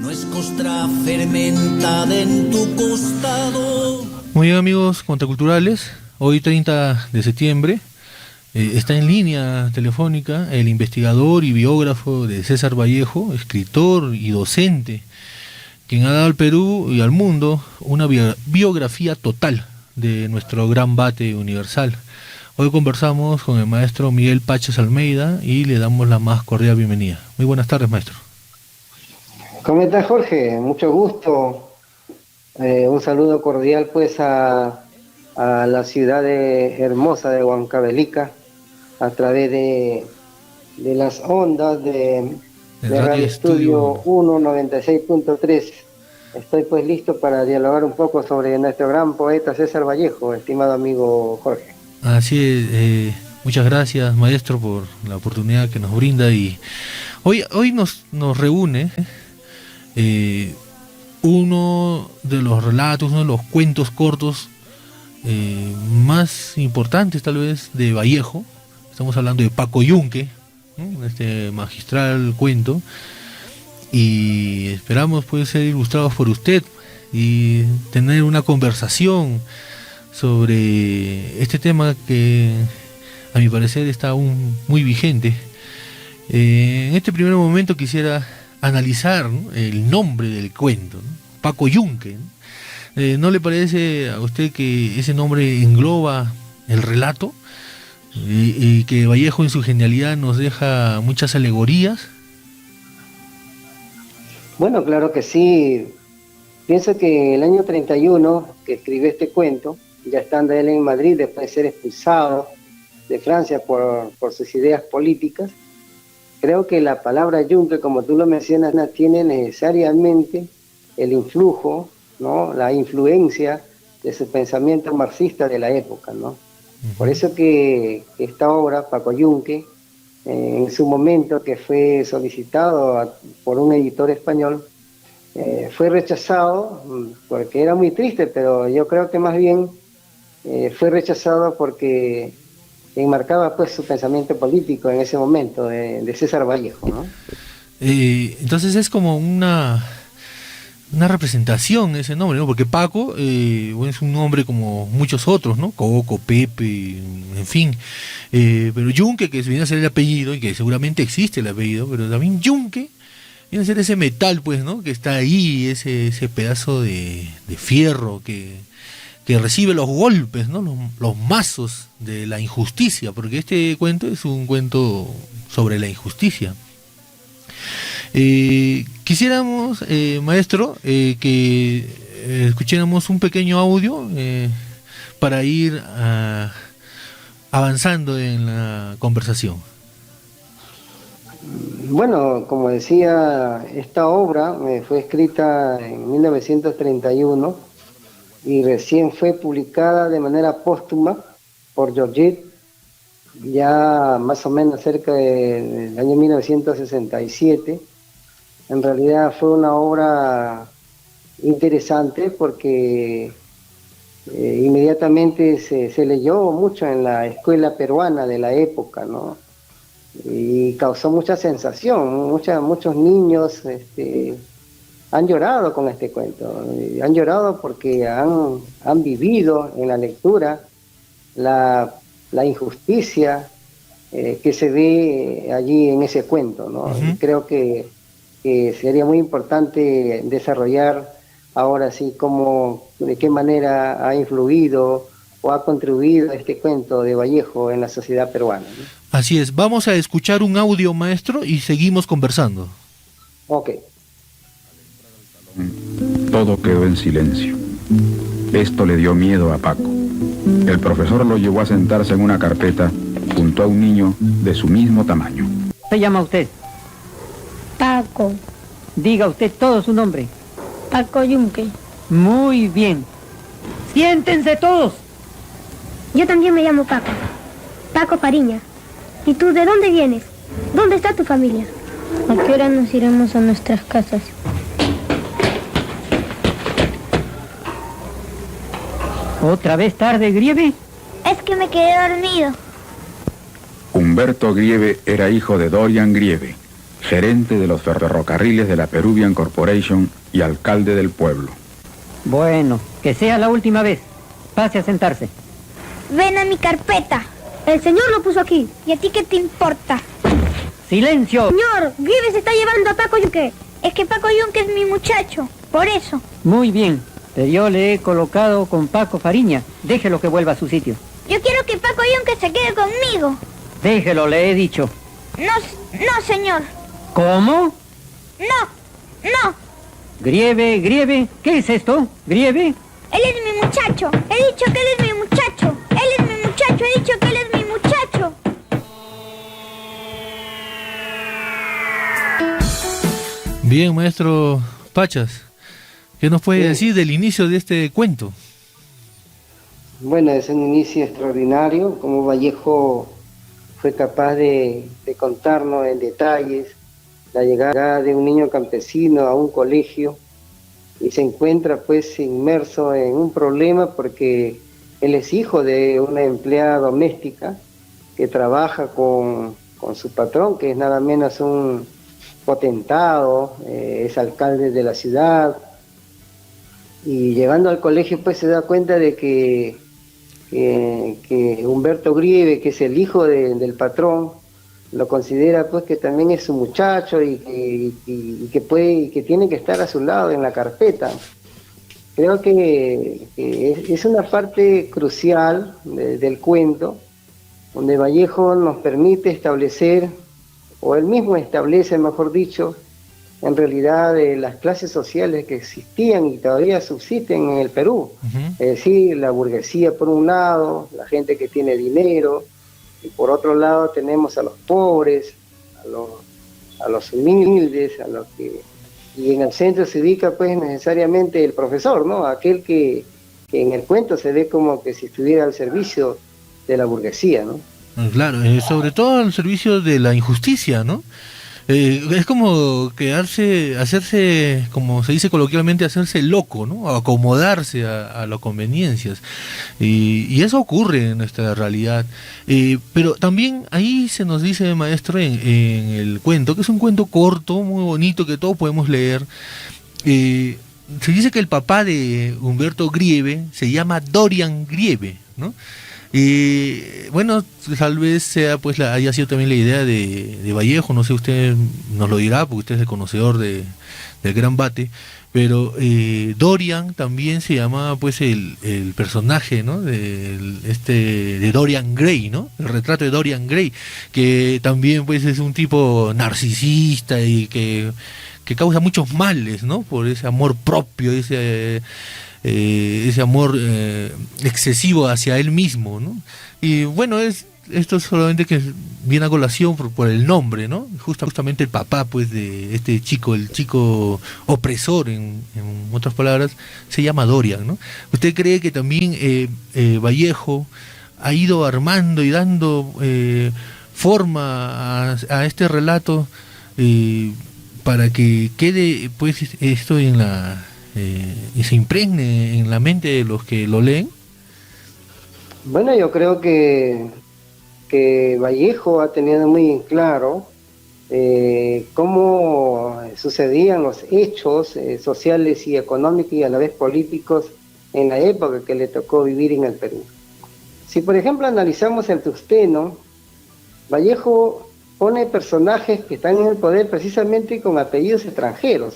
No es costra fermentada en tu costado. Muy bien, amigos contraculturales, hoy 30 de septiembre está en línea telefónica el investigador y biógrafo de César Vallejo, escritor y docente, quien ha dado al Perú y al mundo una biografía total de nuestro gran bate universal. Hoy conversamos con el maestro Miguel Pachas Almeida y le damos la más cordial bienvenida. Muy buenas tardes, maestro. ¿Cómo estás, Jorge? Mucho gusto. Un saludo cordial pues a la ciudad hermosa de Huancavelica a través de las ondas de Radio Estudio 196.3. Estoy pues listo para dialogar un poco sobre nuestro gran poeta César Vallejo, estimado amigo Jorge. Así es, muchas gracias, maestro, por la oportunidad que nos brinda. Y hoy nos reúne uno de los relatos, uno de los cuentos cortos más importantes tal vez de Vallejo. Estamos hablando de Paco Yunque, ¿no? Este magistral cuento, y esperamos puede ser ilustrados por usted y tener una conversación sobre este tema que a mi parecer está aún muy vigente. En este primer momento quisiera analizar, ¿no?, el nombre del cuento, ¿no? Paco Yunque, ¿no? ¿No le parece a usted que ese nombre engloba el relato y que Vallejo en su genialidad nos deja muchas alegorías? Bueno, claro que sí. Pienso que en el año 31 que escribió este cuento, ya estando él en Madrid después de ser expulsado de Francia por sus ideas políticas, creo que la palabra yunque, como tú lo mencionas, tiene necesariamente el influjo, ¿no?, la influencia de su pensamiento marxista de la época, ¿no? Por eso que esta obra, Paco Yunque, en su momento que fue solicitado por un editor español, fue rechazado porque era muy triste, pero yo creo que más bien fue rechazado porque enmarcaba pues su pensamiento político en ese momento de César Vallejo, ¿no? Entonces es como una representación ese nombre, ¿no? Porque Paco bueno, es un nombre como muchos otros, ¿no? Coco, Pepe, en fin. Pero Yunque, que viene a ser el apellido, y que seguramente existe el apellido, pero también Yunque viene a ser ese metal, pues, ¿no?, que está ahí, ese pedazo de fierro que recibe los golpes, ¿no?, los mazos de la injusticia, porque este cuento es un cuento sobre la injusticia. Quisiéramos, maestro, que escucháramos un pequeño audio para ir avanzando en la conversación. Bueno, como decía, esta obra fue escrita en 1931 y recién fue publicada de manera póstuma por Georgette, ya más o menos cerca del año 1967. En realidad fue una obra interesante porque inmediatamente se leyó mucho en la escuela peruana de la época, ¿no? Y causó mucha sensación. Muchos niños han llorado con este cuento, han llorado porque han vivido en la lectura la injusticia que se ve allí en ese cuento, ¿no? Uh-huh. Y creo que sería muy importante desarrollar ahora sí de qué manera ha influido o ha contribuido este cuento de Vallejo en la sociedad peruana, ¿no? Así es, vamos a escuchar un audio, maestro, y seguimos conversando. Ok. Todo quedó en silencio. Esto le dio miedo a Paco. El profesor lo llevó a sentarse en una carpeta junto a un niño de su mismo tamaño. ¿Qué se llama usted? Paco. Diga usted todo su nombre. Paco Yunque. Muy bien. Siéntense todos. Yo también me llamo Paco. Paco Pariña. ¿Y tú de dónde vienes? ¿Dónde está tu familia? ¿A qué hora nos iremos a nuestras casas? ¿Otra vez tarde, Grieve? Es que me quedé dormido. Humberto Grieve era hijo de Dorian Grieve, gerente de los ferrocarriles de la Peruvian Corporation y alcalde del pueblo. Bueno, que sea la última vez. Pase a sentarse. Ven a mi carpeta. El señor lo puso aquí. ¿Y a ti qué te importa? ¡Silencio! Señor, Grieve se está llevando a Paco Yunque. Es que Paco Yunque es mi muchacho. Por eso. Muy bien, pero yo le he colocado con Paco Fariña. Déjelo que vuelva a su sitio. Yo quiero que Paco Yunque se quede conmigo. Déjelo, le he dicho. No, señor. ¿Cómo? No. Grieve, ¿qué es esto? ¿Grieve? Él es mi muchacho. He dicho que él es mi muchacho. Él es mi muchacho. He dicho que él es mi muchacho. Bien, maestro Pachas, ¿qué nos puede decir del inicio de este cuento? Bueno, es un inicio extraordinario, como Vallejo fue capaz de contarnos en detalles la llegada de un niño campesino a un colegio y se encuentra pues inmerso en un problema porque él es hijo de una empleada doméstica que trabaja con su patrón, que es nada menos un potentado, es alcalde de la ciudad, y llegando al colegio pues se da cuenta de que Humberto Grieve, que es el hijo del patrón, lo considera pues que también es su muchacho y que tiene que estar a su lado en la carpeta. Creo que es una parte crucial del cuento, donde Vallejo nos permite establecer, o él mismo establece, mejor dicho, en realidad las clases sociales que existían y todavía subsisten en el Perú. Es decir, la burguesía por un lado, la gente que tiene dinero, y por otro lado tenemos a los pobres, a los humildes, y en el centro se ubica pues necesariamente el profesor, ¿no? Aquel que en el cuento se ve como que si estuviera al servicio de la burguesía, ¿no? Claro, sobre todo al servicio de la injusticia, ¿no? Es como hacerse, como se dice coloquialmente, hacerse loco, ¿no? Acomodarse a las conveniencias. Y eso ocurre en nuestra realidad. Pero también ahí se nos dice, maestro, en el cuento, que es un cuento corto, muy bonito, que todos podemos leer. Se dice que el papá de Humberto Grieve se llama Dorian Grieve, ¿no? Bueno, tal vez sea pues haya sido también la idea de Vallejo, no sé, usted nos lo dirá porque usted es el conocedor del Gran Bate, pero Dorian también se llamaba pues el personaje, ¿no? de Dorian Gray, ¿no? El retrato de Dorian Gray, que también pues es un tipo narcisista y que causa muchos males, ¿no? Por ese amor propio, ese amor excesivo hacia él mismo, ¿no? Y bueno, esto solamente que viene a colación por el nombre, ¿no? Justamente el papá pues de este chico, el chico opresor en otras palabras, se llama Dorian, ¿no? ¿Usted cree que también Vallejo ha ido armando y dando forma a este relato para que quede pues esto y se impregne en la mente de los que lo leen? Bueno, yo creo que Vallejo ha tenido muy en claro cómo sucedían los hechos sociales y económicos y a la vez políticos en la época que le tocó vivir en el Perú. Si por ejemplo analizamos el Tusteno, Vallejo pone personajes que están en el poder precisamente con apellidos extranjeros,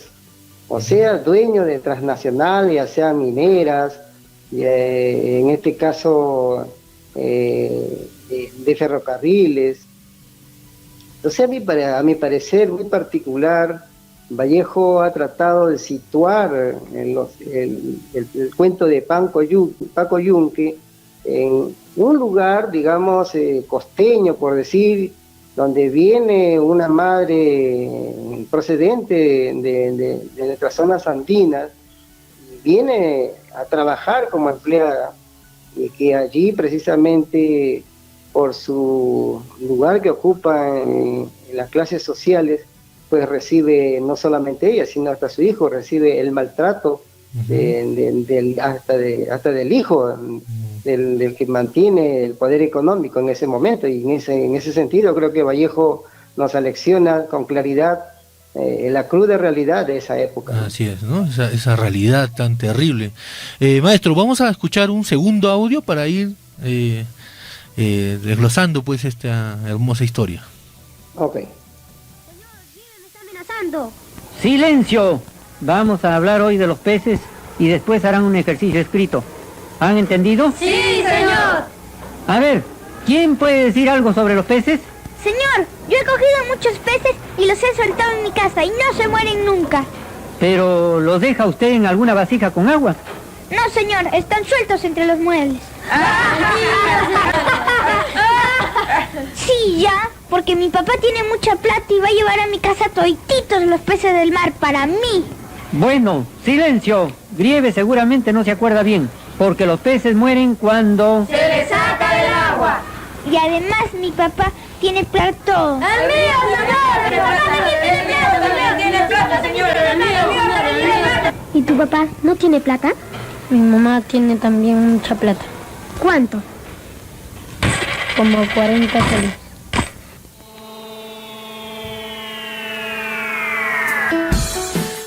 o sea, dueños de transnacionales, ya sean mineras, en este caso de ferrocarriles. Entonces a mi parecer muy particular, Vallejo ha tratado de situar el cuento de Paco Yunque en un lugar, digamos, costeño, por decir, donde viene una madre procedente de nuestras zonas andinas, y viene a trabajar como empleada, y que allí precisamente por su lugar que ocupa en las clases sociales, pues recibe, no solamente ella, sino hasta su hijo, recibe el maltrato hasta del hijo, del que mantiene el poder económico en ese momento, y en ese sentido creo que Vallejo nos alecciona con claridad la cruda realidad de esa época. Así es, ¿no? Esa realidad tan terrible. Maestro, vamos a escuchar un segundo audio para ir desglosando pues esta hermosa historia. Ok. Señor, me está amenazando. ¡Silencio! Vamos a hablar hoy de los peces y después harán un ejercicio escrito. ¿Han entendido? Sí, señor. A ver, ¿quién puede decir algo sobre los peces? Señor, yo he cogido muchos peces y los he soltado en mi casa y no se mueren nunca. Pero ¿los deja usted en alguna vasija con agua? No, señor, están sueltos entre los muebles. Sí, ya, porque mi papá tiene mucha plata y va a llevar a mi casa todititos los peces del mar para mí. Bueno, silencio. Grieve seguramente no se acuerda bien, porque los peces mueren cuando... ¡Se les saca del agua! Y además mi papá tiene plata todo. ¡El mío, señor! ¡Mi papá también tiene plata, señor! ¡El mío! ¿Y tu papá no tiene plata? Mi mamá tiene también mucha plata, ¿Cuánto? como 40 soles.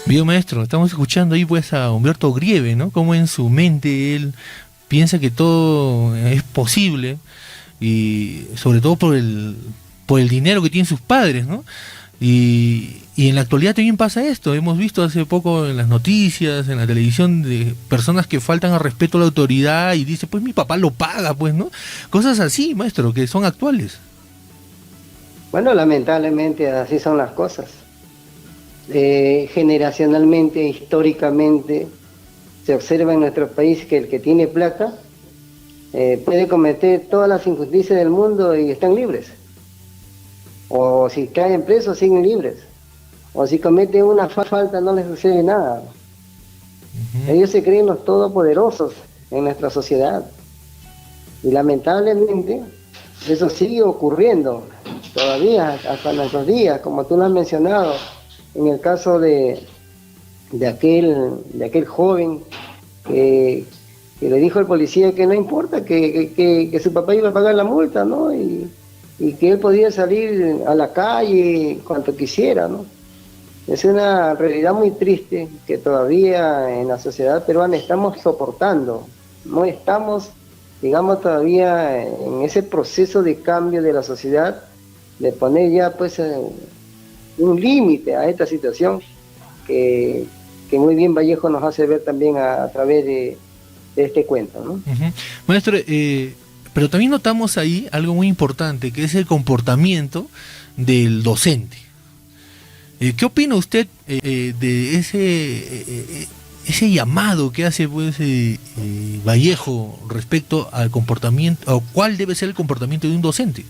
Bien, maestro, estamos escuchando ahí pues a Humberto Grieve, ¿no? Como en su mente él piensa que todo es posible y sobre todo por el dinero que tienen sus padres, ¿no? Y en la actualidad también pasa esto. Hemos visto hace poco en las noticias, en la televisión, de personas que faltan al respeto a la autoridad y dice, pues mi papá lo paga, pues, ¿no? Cosas así, maestro, que son actuales. Bueno, lamentablemente así son las cosas. Generacionalmente, históricamente, se observa en nuestro país que el que tiene plata puede cometer todas las injusticias del mundo y están libres. O si caen presos, siguen libres. O si cometen una falta, no les sucede nada. Ellos se creen los todopoderosos en nuestra sociedad. Y lamentablemente, eso sigue ocurriendo todavía hasta nuestros días, como tú lo has mencionado, en el caso de aquel joven que le dijo al policía que no importa, que su papá iba a pagar la multa, ¿no? Y que él podía salir a la calle cuanto quisiera, ¿no? Es una realidad muy triste que todavía en la sociedad peruana estamos soportando. No estamos, digamos, todavía en ese proceso de cambio de la sociedad, de poner ya pues un límite a esta situación que muy bien Vallejo nos hace ver también a través de este cuento, ¿no? Maestro, pero también notamos ahí algo muy importante, que es el comportamiento del docente. ¿Qué opina usted de ese llamado que hace pues Vallejo respecto al comportamiento, o cuál debe ser el comportamiento de un docente?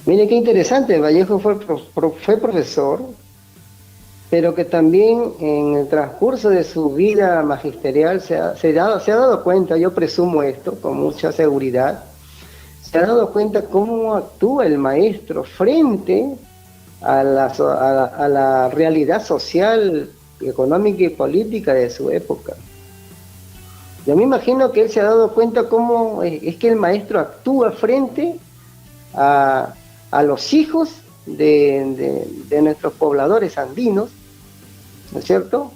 Mire qué interesante, Vallejo fue profesor, pero que también en el transcurso de su vida magisterial se ha dado cuenta, yo presumo esto con mucha seguridad, se ha dado cuenta cómo actúa el maestro frente a la realidad social, económica y política de su época. Yo me imagino que él se ha dado cuenta cómo es que el maestro actúa frente a los hijos de nuestros pobladores andinos, ¿no es cierto?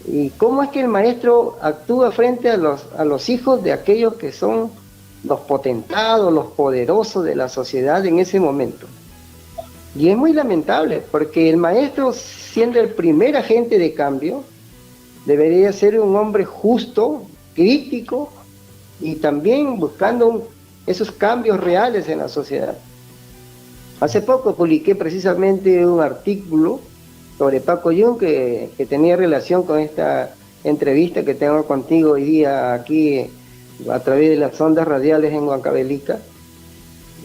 Y cómo es que el maestro actúa frente a los hijos de aquellos que son los potentados, los poderosos de la sociedad en ese momento. Y es muy lamentable, porque el maestro, siendo el primer agente de cambio, debería ser un hombre justo, crítico, y también buscando esos cambios reales en la sociedad. Hace poco publiqué precisamente un artículo sobre Paco Yun que tenía relación con esta entrevista que tengo contigo hoy día aquí a través de las ondas radiales en Huancavelica.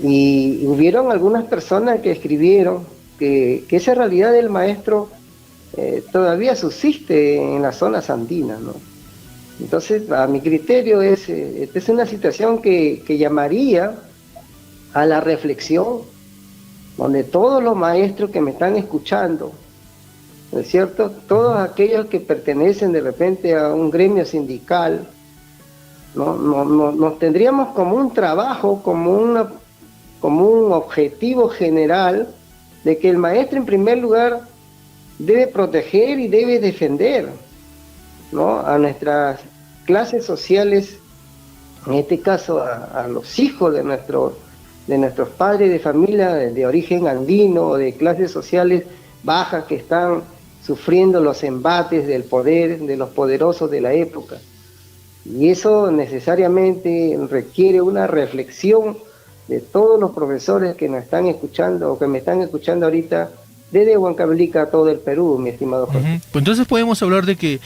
Y hubieron algunas personas que escribieron que esa realidad del maestro todavía subsiste en las zonas andinas, ¿no? Entonces, a mi criterio, es una situación que llamaría a la reflexión, donde todos los maestros que me están escuchando, ¿no es cierto?, todos aquellos que pertenecen de repente a un gremio sindical, nos tendríamos como un trabajo, como un objetivo general de que el maestro en primer lugar debe proteger y debe defender, ¿no?, a nuestras clases sociales, en este caso a los hijos de nuestros padres de familia de origen andino o de clases sociales bajas que están sufriendo los embates del poder, de los poderosos de la época. Y eso necesariamente requiere una reflexión de todos los profesores que nos están escuchando o que me están escuchando ahorita desde Huancavelica a todo el Perú, mi estimado Jorge. Pues entonces podemos hablar de que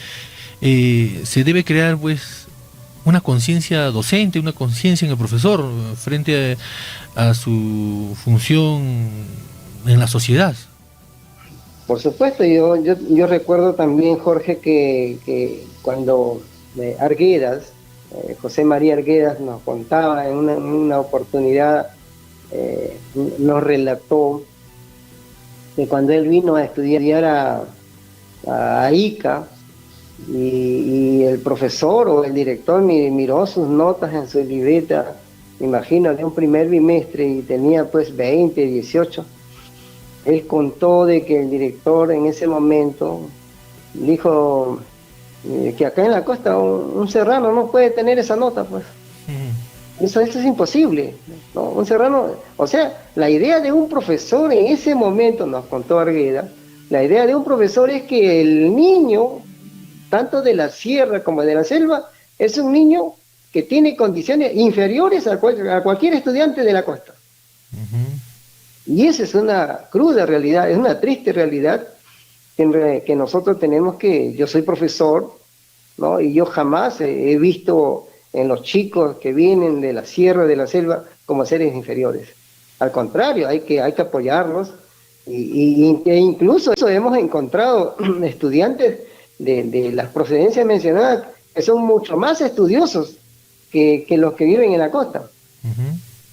se debe crear pues una conciencia docente, una conciencia en el profesor frente a su función en la sociedad. Por supuesto, yo recuerdo también, Jorge, que cuando Arguedas, José María Arguedas nos contaba en una oportunidad, nos relató que cuando él vino a estudiar a Ica, y el profesor o el director miró sus notas en su libreta, imagino, de un primer bimestre, y tenía pues 20, 18. Él contó de que el director en ese momento dijo que acá en la costa un serrano no puede tener esa nota, pues. Eso es imposible, ¿no? Un serrano, o sea, la idea de un profesor en ese momento, nos contó Argueda, la idea de un profesor es que el niño, tanto de la sierra como de la selva, es un niño que tiene condiciones inferiores a cualquier estudiante de la costa. Y esa es una cruda realidad, es una triste realidad que nosotros tenemos que... Yo soy profesor, ¿no?, y yo jamás he visto en los chicos que vienen de la sierra, de la selva, como seres inferiores. Al contrario, hay que apoyarlos, e incluso eso hemos encontrado estudiantes de las procedencias mencionadas que son mucho más estudiosos que los que viven en la costa.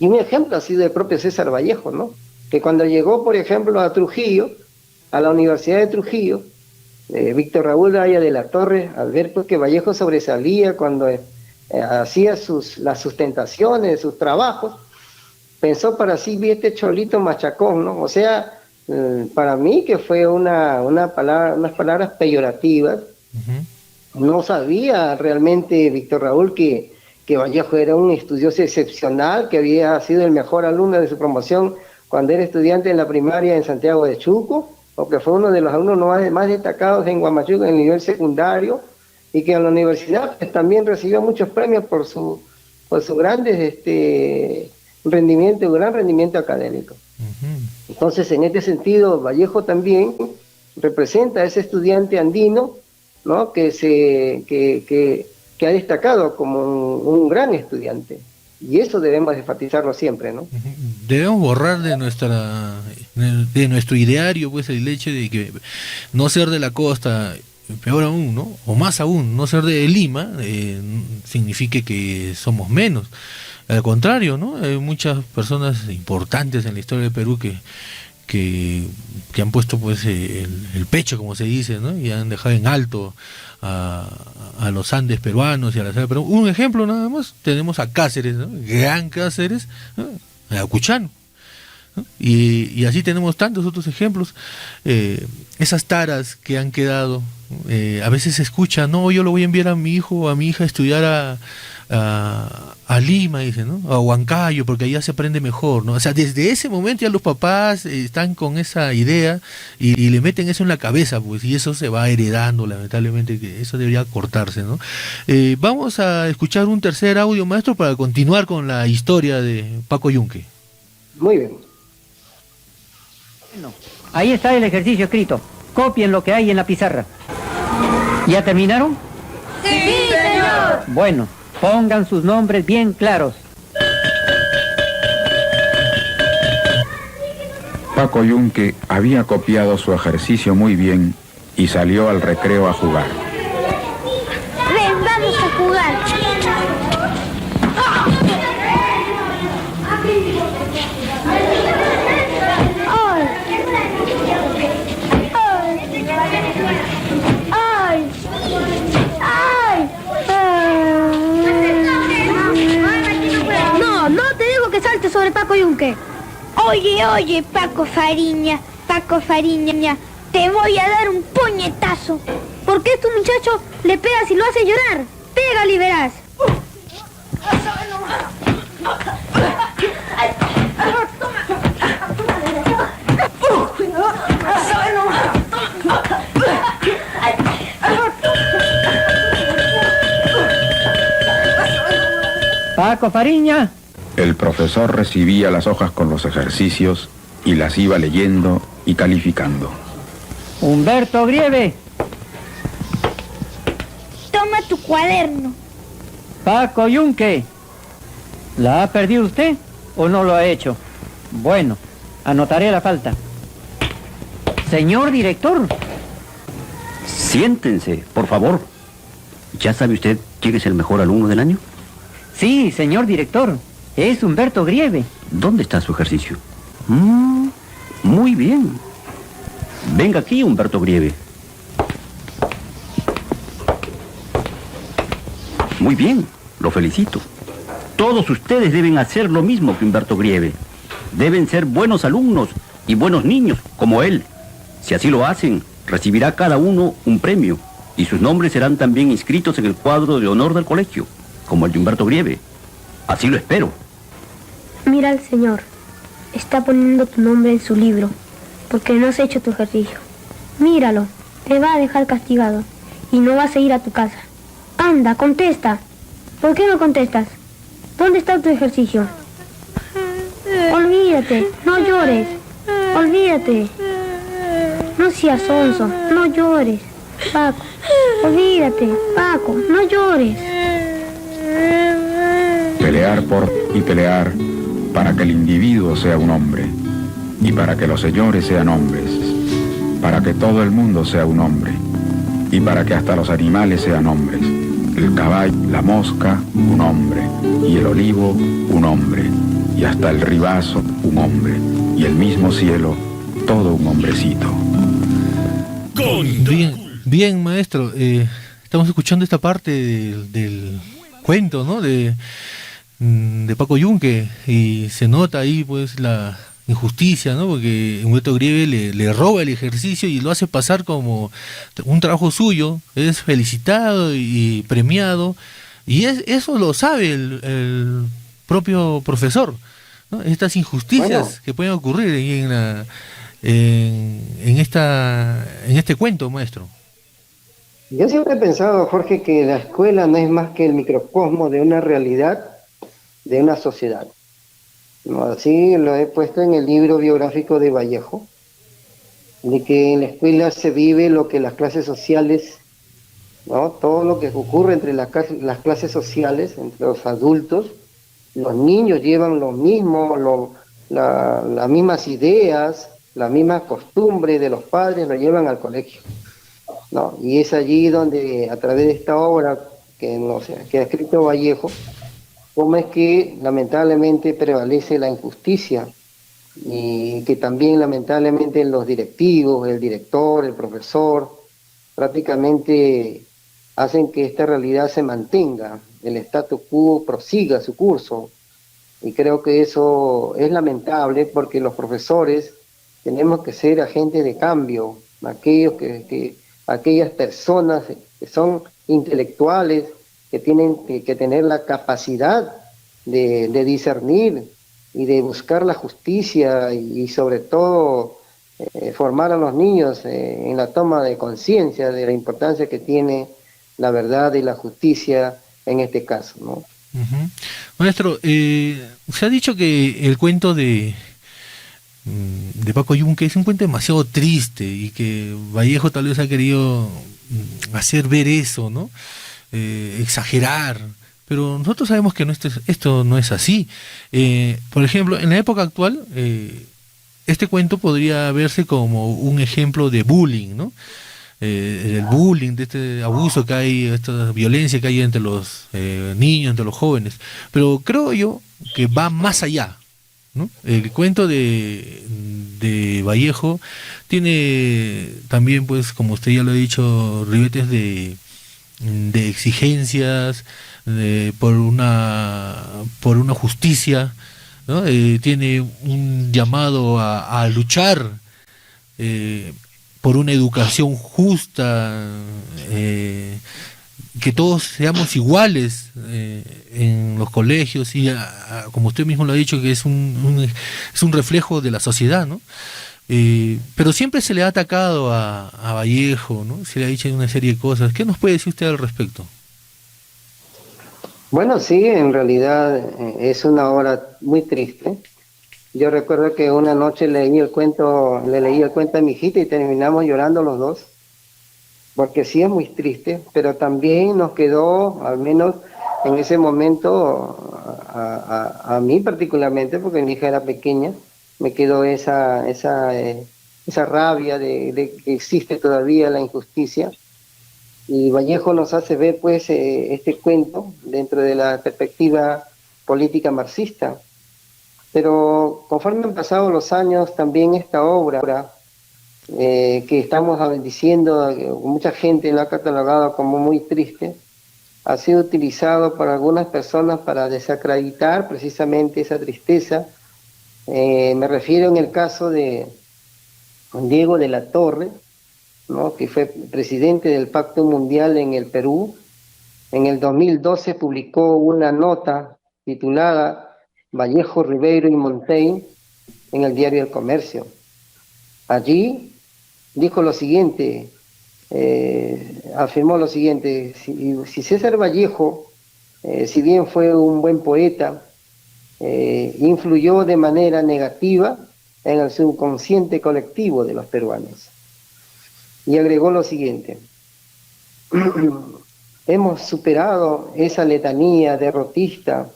Y un ejemplo ha sido el propio César Vallejo, ¿no?, que cuando llegó, por ejemplo, a Trujillo, a la Universidad de Trujillo, Víctor Raúl Aya de la Torre, al ver pues que Vallejo sobresalía cuando hacía las sustentaciones de sus trabajos, pensó para sí, vi este cholito machacón, ¿no? O sea, para mí que fue unas palabras peyorativas. No sabía realmente Víctor Raúl que Vallejo era un estudioso excepcional, que había sido el mejor alumno de su promoción cuando era estudiante en la primaria en Santiago de Chuco, o que fue uno de los alumnos más destacados en Huamachuco en el nivel secundario, y que en la universidad pues, también recibió muchos premios por su gran rendimiento académico. Entonces, en este sentido, Vallejo también representa a ese estudiante andino, ¿no?, que ha destacado como un gran estudiante. Y eso debemos enfatizarlo siempre, ¿no? Debemos borrar de nuestro ideario pues el hecho de que no ser de la costa, peor aún, ¿no?, o más aún, no ser de Lima signifique que somos menos. Al contrario, ¿no?, hay muchas personas importantes en la historia del Perú que han puesto pues el pecho, como se dice, ¿no?, y han dejado en alto a los Andes peruanos y a la selva peruana. Un ejemplo nada más, tenemos a Cáceres, ¿no?, Gran Cáceres, ¿no?, a Cuchano, ¿no? Y así tenemos tantos otros ejemplos. Esas taras que han quedado, a veces se escucha, no, yo lo voy a enviar a mi hijo o a mi hija a estudiar a Lima, dice, ¿no?, a Huancayo, porque allá se aprende mejor, ¿no? O sea, desde ese momento ya los papás están con esa idea y le meten eso en la cabeza, pues, y eso se va heredando, lamentablemente, que eso debería cortarse, ¿no? Vamos a escuchar un tercer audio, maestro, para continuar con la historia de Paco Yunque. Muy bien. Bueno, ahí está el ejercicio escrito. Copien lo que hay en la pizarra. ¿Ya terminaron? Sí, señor. Bueno, pongan sus nombres bien claros. Paco Yunque había copiado su ejercicio muy bien y salió al recreo a jugar. Ven, vamos a jugar. No te digo que saltes sobre Paco Yunque. Oye, Paco Fariña, Paco Fariña, te voy a dar un puñetazo. ¿Por qué tu muchacho le pegas y lo hace llorar? Pégale y verás. Paco Fariña. El profesor recibía las hojas con los ejercicios y las iba leyendo y calificando. Humberto Grieve. Toma tu cuaderno. Paco Yunque. ¿La ha perdido usted o no lo ha hecho? Bueno, anotaré la falta. Señor director. Siéntense, por favor. ¿Ya sabe usted quién es el mejor alumno del año? Sí, señor director. Es Humberto Grieve. ¿Dónde está su ejercicio? Muy bien. Venga aquí, Humberto Grieve. Muy bien, lo felicito. Todos ustedes deben hacer lo mismo que Humberto Grieve. Deben ser buenos alumnos y buenos niños, como él. Si así lo hacen, recibirá cada uno un premio y sus nombres serán también inscritos en el cuadro de honor del colegio, como el de Humberto Grieve. Así lo espero. Mira al señor. Está poniendo tu nombre en su libro, porque no has hecho tu ejercicio. Míralo. Te va a dejar castigado y no vas a ir a tu casa. Anda, contesta. ¿Por qué no contestas? ¿Dónde está tu ejercicio? Olvídate, no llores. Olvídate. No seas sonso, no llores. Paco, olvídate. Paco, no llores. Pelear por y pelear para que el individuo sea un hombre y para que los señores sean hombres, para que todo el mundo sea un hombre y para que hasta los animales sean hombres. El caballo, la mosca, un hombre, y el olivo, un hombre, y hasta el ribazo, un hombre, y el mismo cielo, todo un hombrecito. Bien, maestro. Estamos escuchando esta parte del cuento, ¿no? De Paco Yunque, y se nota ahí pues la injusticia, ¿no? Porque Humberto Grieve le roba el ejercicio y lo hace pasar como un trabajo suyo, es felicitado y premiado, y eso lo sabe el propio profesor, ¿no? Estas injusticias que pueden ocurrir ahí en este cuento, maestro. Yo siempre he pensado, Jorge, que la escuela no es más que el microcosmo de una realidad, de una sociedad. ¿No? Así lo he puesto en el libro biográfico de Vallejo, de que en la escuela se vive lo que las clases sociales, ¿no? Todo lo que ocurre entre las clases sociales, entre los adultos, los niños llevan lo mismo, las mismas ideas, la misma costumbre de los padres lo llevan al colegio, ¿no? Y es allí donde, a través de esta obra que ha escrito Vallejo, cómo es que lamentablemente prevalece la injusticia y que también lamentablemente los directivos, el director, el profesor, prácticamente hacen que esta realidad se mantenga, el status quo prosiga su curso. Y creo que eso es lamentable porque los profesores tenemos que ser agentes de cambio, aquellas personas que son intelectuales, que tienen que tener la capacidad de discernir y de buscar la justicia y sobre todo formar a los niños en la toma de conciencia de la importancia que tiene la verdad y la justicia en este caso, ¿no? Uh-huh. Maestro, se ha dicho que el cuento de Paco Yunque es un cuento demasiado triste y que Vallejo tal vez ha querido hacer ver eso, ¿no? Exagerar, pero nosotros sabemos que esto no es así. Por ejemplo, en la época actual, este cuento podría verse como un ejemplo de bullying, ¿no? El bullying, de este abuso que hay, esta violencia que hay entre los niños, entre los jóvenes. Pero creo yo que va más allá, ¿no? El cuento de Vallejo tiene también, pues, como usted ya lo ha dicho, ribetes de exigencias por una justicia, ¿no? Tiene un llamado a luchar por una educación justa, que todos seamos iguales en los colegios y como usted mismo lo ha dicho, que es un reflejo de la sociedad, ¿no? Pero siempre se le ha atacado a Vallejo, ¿no? Se le ha dicho una serie de cosas. ¿Qué nos puede decir usted al respecto? Bueno, sí, en realidad es una obra muy triste. Yo recuerdo que una noche le leí el cuento a mi hijita y terminamos llorando los dos, porque sí es muy triste, pero también nos quedó, al menos en ese momento, a mí particularmente, porque mi hija era pequeña, me quedó esa rabia de que existe todavía la injusticia. Y Vallejo nos hace ver pues este cuento dentro de la perspectiva política marxista. Pero conforme han pasado los años, también esta obra, que estamos diciendo, mucha gente lo ha catalogado como muy triste, ha sido utilizado por algunas personas para desacreditar precisamente esa tristeza. Me refiero en el caso de Diego de la Torre, ¿no?, que fue presidente del Pacto Mundial en el Perú. En el 2012 publicó una nota titulada Vallejo, Ribeiro y Montaigne en el diario El Comercio. Allí dijo lo siguiente, afirmó lo siguiente: si César Vallejo, si bien fue un buen poeta, influyó de manera negativa en el subconsciente colectivo de los peruanos. Y agregó lo siguiente: hemos superado esa letanía derrotista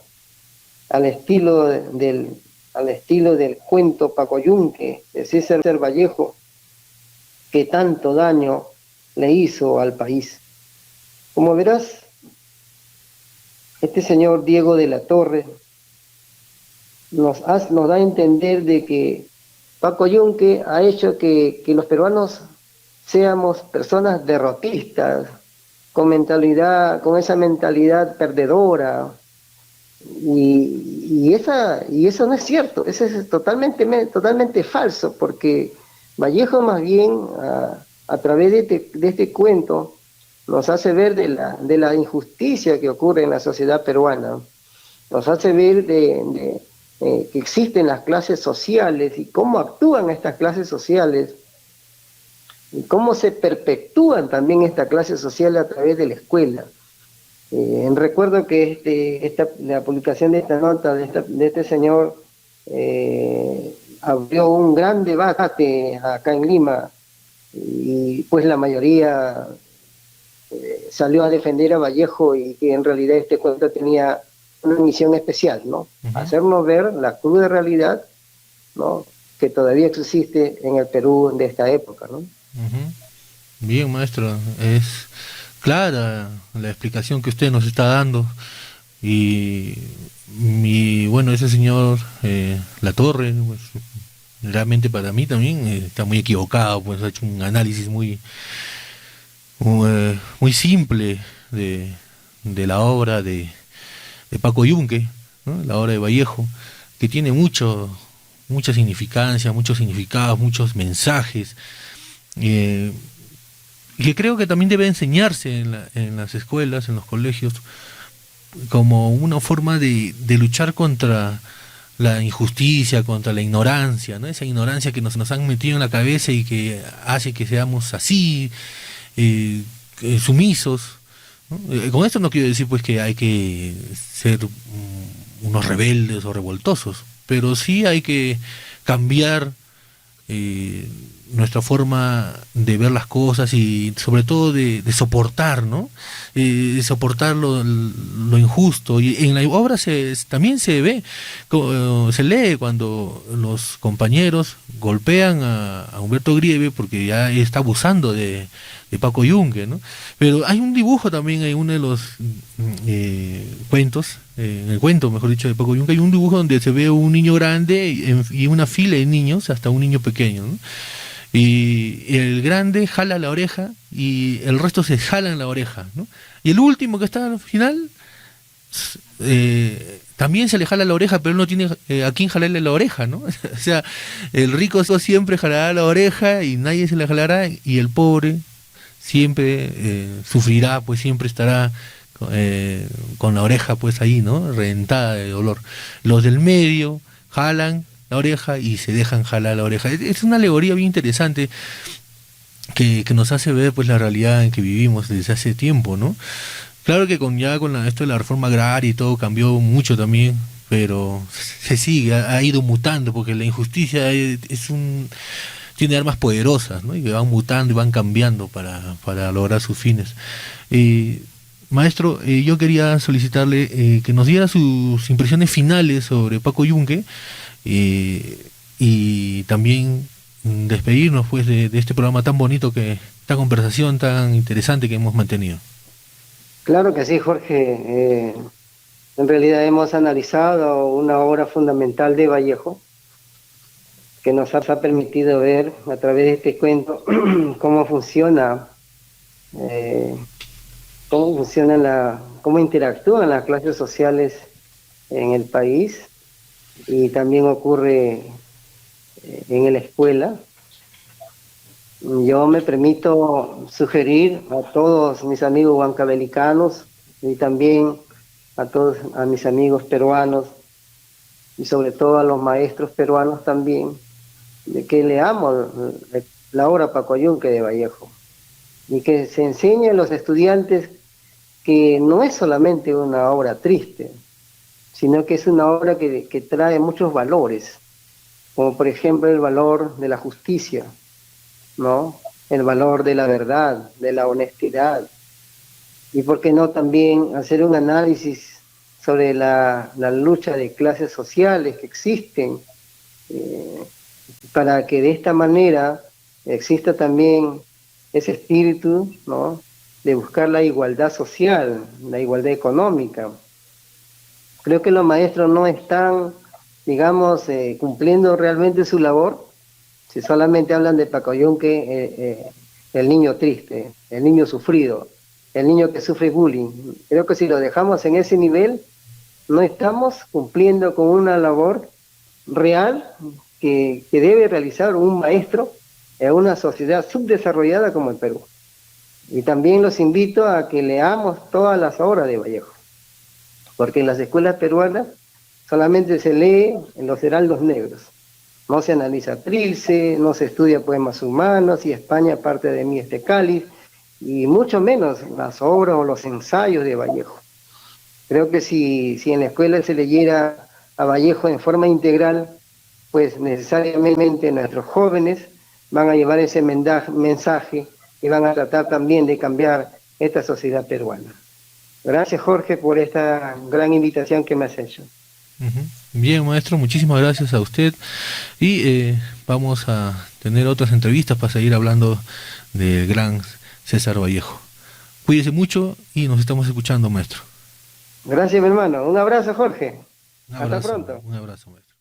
al estilo del cuento Pacoyunque de César Vallejo, que tanto daño le hizo al país. Como verás, este señor Diego de la Torre nos da a entender de que Pacoyunque ha hecho que los peruanos seamos personas derrotistas, con esa mentalidad perdedora, y eso no es cierto, eso es totalmente falso, porque Vallejo más bien a través de este cuento nos hace ver de la injusticia que ocurre en la sociedad peruana, nos hace ver que existen las clases sociales y cómo actúan estas clases sociales, y cómo se perpetúan también estas clases sociales a través de la escuela. Recuerdo que la publicación de esta nota de este señor abrió un gran debate acá en Lima, y pues la mayoría salió a defender a Vallejo, y que en realidad este cuento tenía una misión especial, ¿no? Hacernos ver la cruda realidad, ¿no?, que todavía existe en el Perú de esta época, ¿no? Bien, maestro, es clara la explicación que usted nos está dando, y bueno, ese señor Latorre, pues, realmente para mí también está muy equivocado, pues ha hecho un análisis muy simple de la obra de Pacoyunque, ¿no?, la obra de Vallejo, que tiene mucha significancia, muchos significados, muchos mensajes, y que creo que también debe enseñarse en las escuelas, en los colegios, como una forma de luchar contra la injusticia, contra la ignorancia, ¿no?, esa ignorancia que nos han metido en la cabeza y que hace que seamos así, sumisos, ¿no? Con esto no quiero decir pues que hay que ser unos rebeldes o revoltosos, pero sí hay que cambiar nuestra forma de ver las cosas, y sobre todo de soportar, ¿no? Soportar lo injusto. Y en la obra también se ve, se lee cuando los compañeros golpean a Humberto Grieve porque ya está abusando de Pacoyunque, ¿no? Pero hay un dibujo también en uno de los cuentos, en el cuento, mejor dicho, de Pacoyunque, hay un dibujo donde se ve un niño grande y una fila de niños, hasta un niño pequeño, ¿no? Y el grande jala la oreja y el resto se jala en la oreja, ¿no? Y el último que está al final también se le jala la oreja, pero él no tiene a quién jalarle la oreja, ¿no? O sea, el rico siempre jalará la oreja y nadie se le jalará, y el pobre siempre sufrirá, pues siempre estará con la oreja pues ahí, ¿no? Reventada de dolor. Los del medio jalan la oreja y se dejan jalar la oreja. Es una alegoría bien interesante que nos hace ver pues la realidad en que vivimos desde hace tiempo, ¿no? Claro que con esto de la reforma agraria y todo cambió mucho también, pero se sigue, ha ido mutando, porque la injusticia tiene armas poderosas, ¿no? Y que van mutando y van cambiando para lograr sus fines. Maestro, yo quería solicitarle que nos diera sus impresiones finales sobre Paco Yunque, y también despedirnos pues de este programa tan bonito, esta conversación tan interesante que hemos mantenido. Claro que sí, Jorge. En realidad hemos analizado una obra fundamental de Vallejo que nos ha permitido ver a través de este cuento cómo funciona, cómo interactúan las clases sociales en el país, y también ocurre en la escuela. Yo me permito sugerir a todos mis amigos huancavelicanos y también a mis amigos peruanos, y sobre todo a los maestros peruanos también, de que leamos la obra Paco Yunque de Vallejo, y que se enseñe a los estudiantes que no es solamente una obra triste, sino que es una obra que trae muchos valores, como por ejemplo el valor de la justicia, ¿no? El valor de la verdad, de la honestidad, y por qué no también hacer un análisis sobre la lucha de clases sociales que existen, para que de esta manera exista también ese espíritu, ¿no?, de buscar la igualdad social, la igualdad económica. Creo que los maestros no están, digamos, cumpliendo realmente su labor si solamente hablan de Paco Yunque, el niño triste, el niño sufrido, el niño que sufre bullying. Creo que si lo dejamos en ese nivel, no estamos cumpliendo con una labor real que debe realizar un maestro en una sociedad subdesarrollada como el Perú. Y también los invito a que leamos todas las obras de Vallejo, porque en las escuelas peruanas solamente se lee en los heraldos negros. No se analiza Trilce, no se estudia poemas humanos, y España parte de mí este cáliz, y mucho menos las obras o los ensayos de Vallejo. Creo que si en la escuela se leyera a Vallejo en forma integral, pues necesariamente nuestros jóvenes van a llevar ese mensaje y van a tratar también de cambiar esta sociedad peruana. Gracias, Jorge, por esta gran invitación que me has hecho. Bien, maestro, muchísimas gracias a usted, y vamos a tener otras entrevistas para seguir hablando del gran César Vallejo. Cuídese mucho y nos estamos escuchando, maestro. Gracias, mi hermano. Un abrazo, Jorge. Un abrazo, hasta pronto. Un abrazo, maestro.